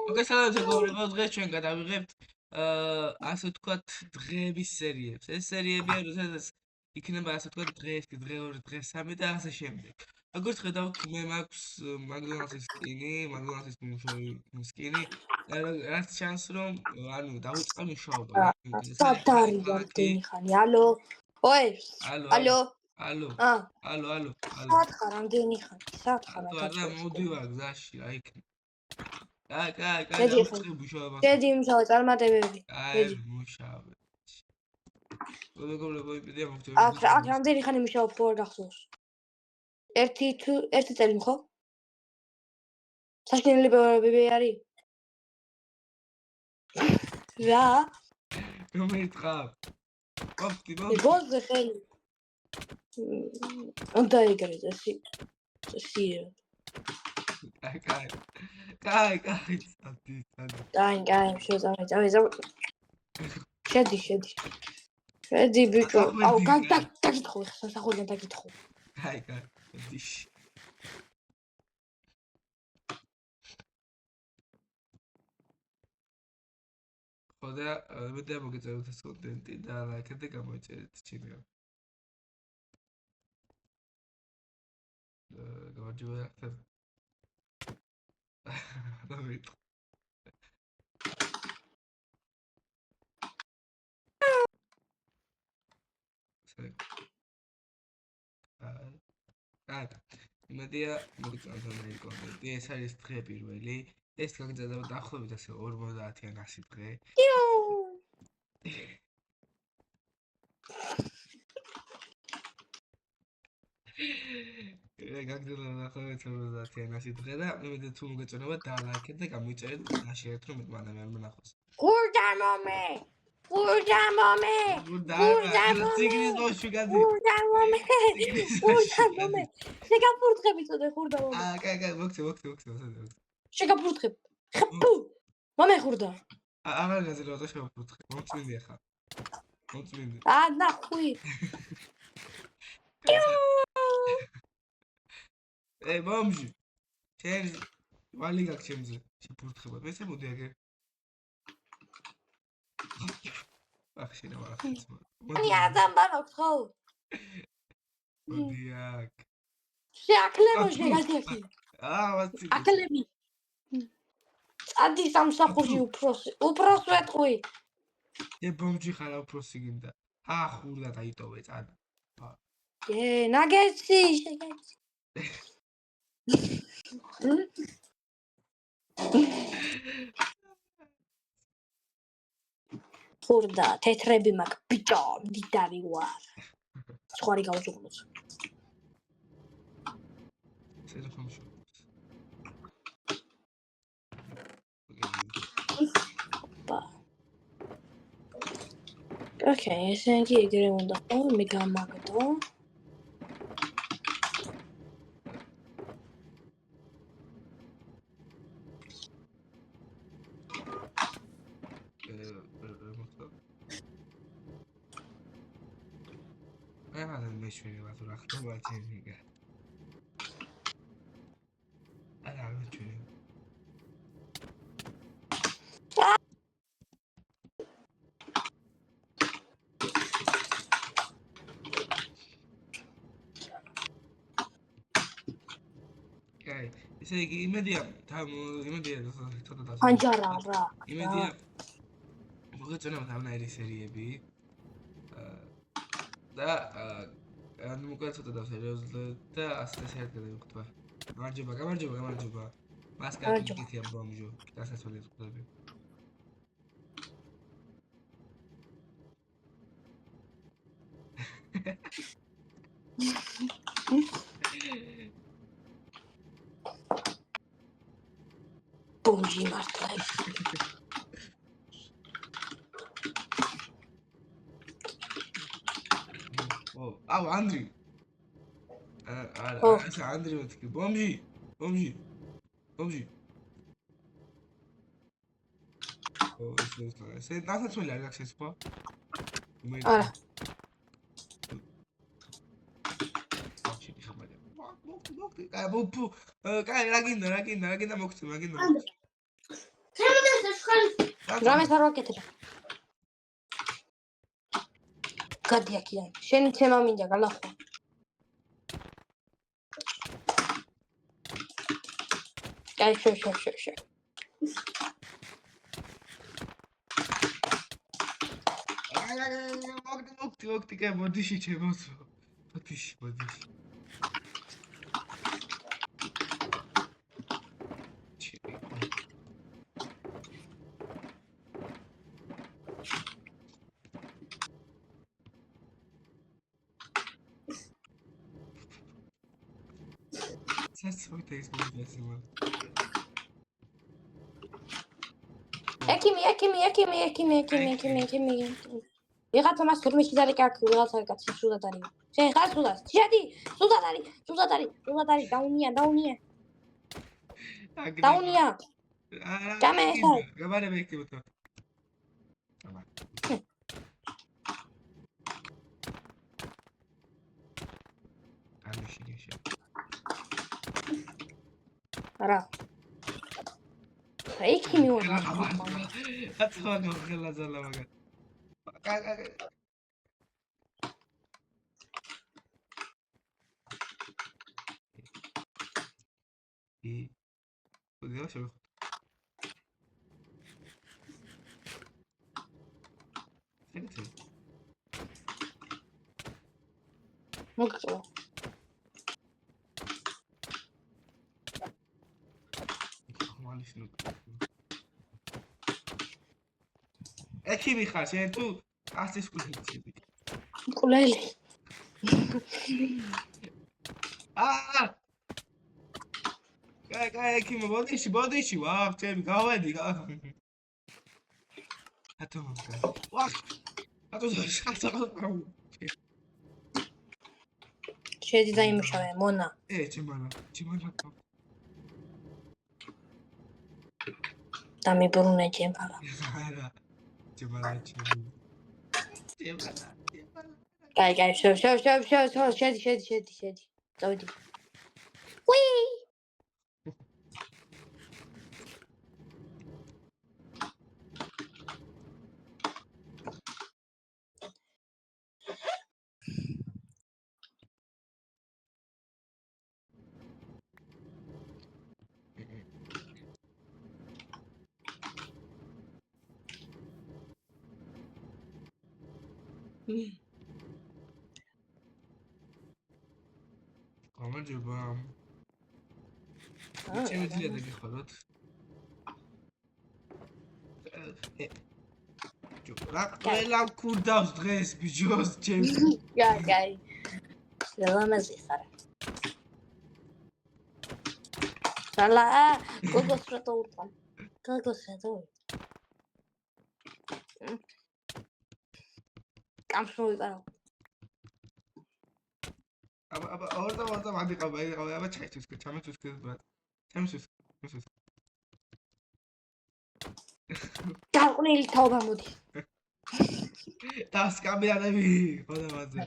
მოგესალმებით მეგობრებო, დღეს ჩვენ გადავიღებთ ასე ვთქვათ დღეების სერიებს. ეს სერიებია, როდესაც იქნება ასე ვთქვათ დღეები, დღე 2, დღე 3 და ასე შემდეგ. როგორც ხედავთ, მე მაქვს მაგდონალდსის მაგდონალდსის სკინი. რაც ჩანს რომ ანუ დავიწყე მუშაობა. სადარი რამდენი ხანი? ალო. ой, ალო. ალო. ალო. სათხარ რამდენი ხანი? სათხარ თუ არა მოდივარ გზაში, რა იქნება. კაი, დავიწყე მუშაობა. შედი იმუშავა წარმატებები. კაი, მუშაობა. მეგობრებო, იპედია მოგწევი. აქ რამდენი ხანი მუშაობ ხო არ გახსოვს? ერთი წელი ხო? საშინელებები არის? რა? რომელი ტყავ? მოვწი. გოზე ხელი. უნდა ეგრეზე სი. კაი. კაი, შევწავე. შედი ბიჭო. აუ, გაგითხო ხა სამსახურიდან დაგითხო. კაი, დიში. ხოდა მე მოგეწევთ სტუდენტი და ლაიქეთ და გამოიწერეთ ჩემი. გამარჯობა ახლა. დავით. იმედია მოგწონთ ამერი კონტენტი. ეს არის დღე პირველი. ეს გაგრძელდება დაახლოებით ასე 50-ან 100 დღე. გაგრძელდება დაახლოებით 50-ან 100 დღე და იმედია თუ მოგეწონება დალაიქეთ და გამოიწერეთ და შეერთ რომ მეტმანე არ მონახოს. გურდამომე. ციგნის ბავშვი გადი. გურდამომე. შეგაფურთხები წოდე ხურდამომე. კაი, მოგცე. შეგაფურთხებ. ხპუ. მომე ხურდა. აღარ გაზრდა და შევაფურთხე. მომწმინდი ახლა. ნახვი. ბომჟი. შენ ვალი გაქვს ჩემზე. შეფურთხება. მეცე მოდი აგერ. ახშენა ვახაც. მოდი აზამბალოთ ხო? მოდი აქ. შეაკლემო შეგადიახი. ვაცი. აკლები. წადი სამსახურში უფროს ვეთყვი. ბომჯი ხარა უფროსი გინდა. ხურდა დაიტოვე წადა. ნაგეცი შეგეცი. ხურდა თეთრები მაქვს ბიჭო, მდიდარი ვარ. სხვარი გავუძღლოს. ტელეფონში. Okay, ესე იგი ეგრე უნდა ხო, მე გამაგდო. მეშვენევა თუ რა ხდება ჩემიგა. არა მეშვენევა. კაი, ესე იგი იმედია ცოტა დასწრება. ანჯარა რა. იმედია მოგეწონებათ ამნაირი სერიები. და ანუ მოკლა ცოტა დავსერიოზულობ და ასე გადავიხტვა. გამარჯობა. მას კარგი კითია ბომჟო. დასასველი წუთები. ბომჟი მართლა. აუ ანდრი. არა, ეს ანდრი მეთქი. ბომჟი. ესე დასაცველი არ გაქვს ეს ხო? არა. კაი, რა გინდა მოგწევ, რამეს არ ვაკეთებ. გადი აქედან. შენი ცემა მინდა გალახვა. კაი, შე. მოგდი, კე მოდიში ჩემოსო. მოდიში. საცოთა ის მოდიასიმა. ეკიმი. ვიღაცა მას თურმეში დარეკა აქ ვიღაცა კაცი სულად არის. შენ ხარ სულად. შედი, სულად არის. დაუნია. Dame esa. Gabare bekliyor bu. Tamam. Kardeşim yaşa. Ara. ეკიმი ვარ. აცხოვა ხელაზალა მაგა. ოდიო შევ. მოგწო. ეკიმი ხარ შენ თუ ასის კულელი. კულელი. კაი ეკიმი ბოდიში ვაუ ჩემი გავედი. ატო მაგა. ვაუ. ატო შახა. შედი დაიმუშავე მონა. ჩემანა. დამიბრუნე ჩემფარა. არა. ჩემანა. კაი, შედი. წავიდი. ვი! გამარჯობა. ჩემი ძია დაგიხაროთ. რა ყველა კურდავს დღეს ბიჭოს ჩემს. კაი. ლამაზი ხარ. სალა, გოგოს რა თორთან. კამს მოვიყარო. აბა ორდა მადიყავ, აბა ჩაითვის, ჩამეთვის კეთებად. ჩემთვის. დაყვნილი თაობა მოდი. დასკამიანები, ხოდა მაზე.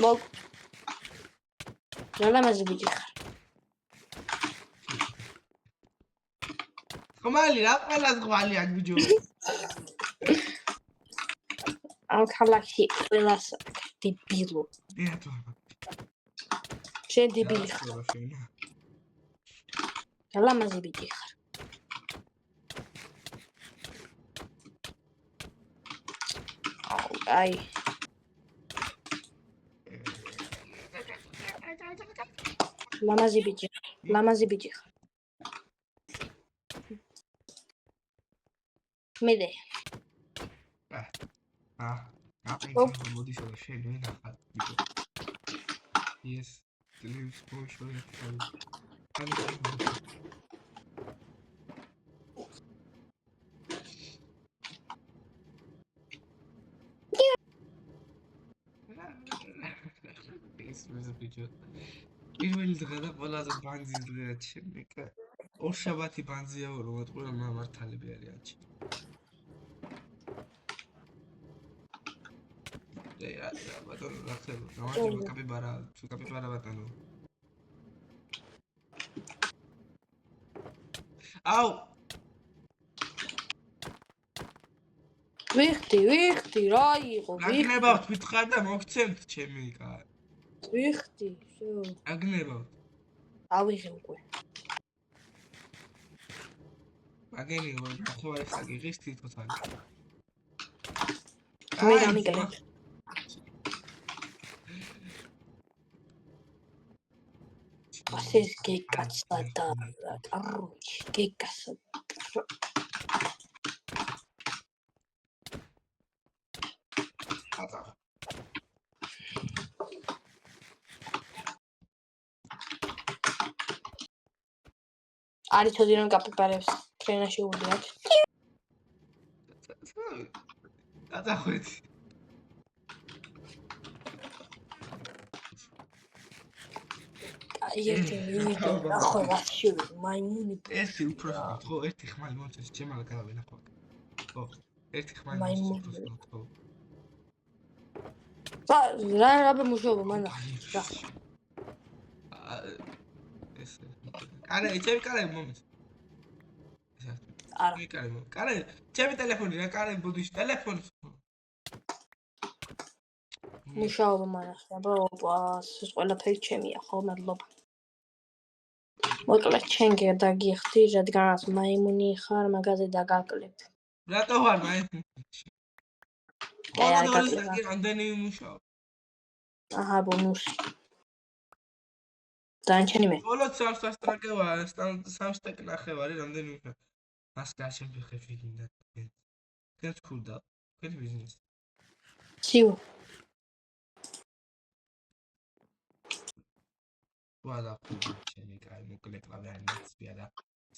მოგ. ლამაზი ბიჭი ხარ. ხმალი რა ყველას ხმალი აქ ბიჭო. ამ ქალაქში ყველას დებილო. შენ დებილი ხარ. ლამაზი ბიჭი ხარ. აი. ლამაზი ბიჭი ხარ. მიდე. მოდი შენ ნახარ ბიჭო. Yes, lives for sure. პირველი დღე და ყველაზე ბანძის დღეა ჩემი. ორშაბათი ბანძია რომ ყველა მამართალები არიან. ბატონო რა ხდება? გამარჯობა კაპიბარა ბატონო. აუ ვიხდი, რა იყო, აგნებავთ ვითხარ და მოგცემთ ჩემი კაცი. ვიხდი, შო. აგნებავთ. ავიღე უკვე. აგენი ხო ეს აგიღის თვითონ არის. მე დამიკლე. ეს გეკაცა და კაროჩი, გეკასა. ატა. არის ცოდი რომ კაპიტალებს ტრენაში უდიათ. ატა ხვეცი. აი ერთი ვიდეო ნახვა შვილი მაიმუნი. ერთი უпроსტო ხო ერთი ხმალი მომწეს ჩემალა გავენა ხო. ხო ერთი ხმალი მომწეს ხო. რა მუშაობა მანა. ეს კარე ჩემი კარე მომწ. არა. კარე ჩემი ტელეფონი რა კარე ბუდიშ ტელეფონი. მუშაობა მანა. აბა ეს ყველაფერი ჩემია ხო მადლობა. მოკლედ ჩემ გადაგიხდი რადგანაც მაიმუნი ხარ მაგაზე დაგაკლებ. რატო ვარ მაიმუნი? აი რამდენი მუშაობ? აჰა ბონუსი. დაანჩენიმე. ბოლოდ 3 სტრაკევა 3 სტეკ ნახევარი რამდენი მუშაობ? მას გაშენფიხებ იქინდა. თქვენ თქურდა, თქვენ ბიზნესი. სიუ. ვადა ჩემი კაი მოკლე კლავიატურა და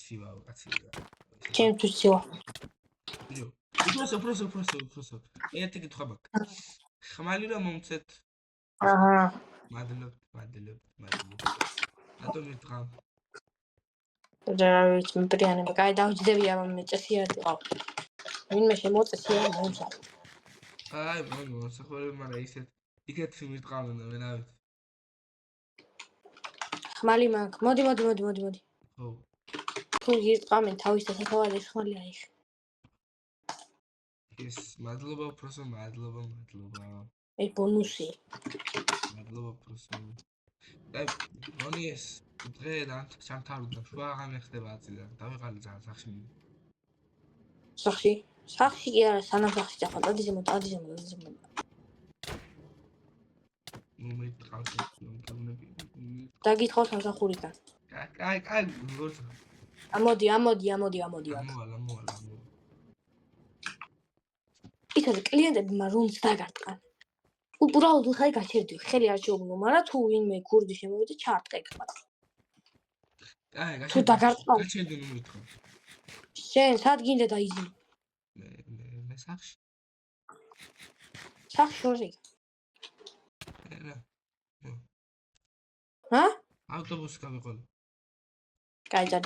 სივა კაცია. ჩემთვის სივა. იო. უბრალოდ. ერთი კითხვა მაქვს. ხმალი რომ მომცეთ. აჰა. მადლობ. რატო მითხარ? დაიწყ მეპრიანება. კაი დავჯდებია მე წესი ერთი ყავ. ვინმე შემოწესია მომცა. აი მოსახლეობა მაგრამ ისეთ იქეთ მითხავენ და ვენავით. ხმალი მაქვს. მოდი. ხო. თუ გირწყამენ თავის დასათავად ეს ხმალი აიხე. ეს მადლობა უბრალოდ მადლობა. ეს ბონუსი. მადლობა უბრალოდ. აი მონი ეს დღე და სამთავრობო შუა აღარ ხდება აწილად. დავიღალი ძალიან სახში. სახში კი არა სანამ სახში წახვა დადი ზემო. მომიტყავს ნომერები. დაგითხო სამსახურიდან. კაი გორს. ამოდი. ამოვალ. ისე კლიენტები მარუნს დაგარტყან. უბრალოდ ხაი გაჩერდი. ხელი არ შეუგნო, მაგრამ თუ ვინმე ქურდი შემოვიდა ჩარტყე ხმა. კაი თუ დაგარტყავ. გაჩერდი ნუ მითხრა. შენ სად გინდა დაიზი? მე სახში. შორი. რა? ავტობუსი გავიყოლე. კაი და.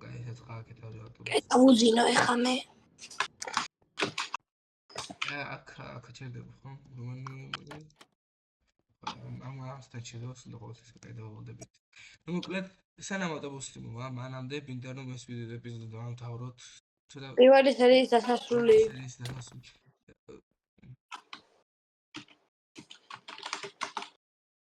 კაი საცხაკეთ ავტობუსი. კაი აუძინო ეხა მე. აქ ჩერდება ხო? ამასთან ჩერდოს და ყოველთვის გადავვალდებით. ნუ მოკლედ სანამ ავტობუსი მოვა, მანამდე მინდა რომ ეს ვიდეო ეპიზოდი დავამთავროთ. პირველი სერიის დასასრული.